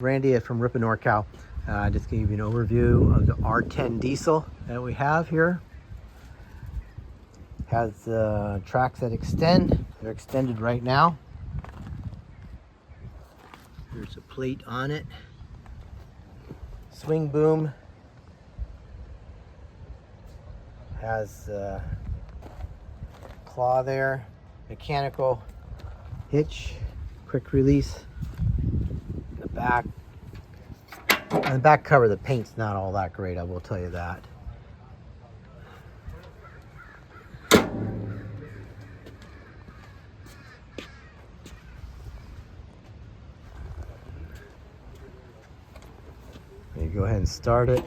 Randy from Rippa NorCal. Just gonna give you an overview of the R10 diesel that we have here. Has tracks that extend. They're extended right now. There's a plate on it. Swing boom. Has a claw there. Mechanical hitch, quick release. The back. On the back cover, the paint's not all that great, I will tell you that. You go ahead and start it.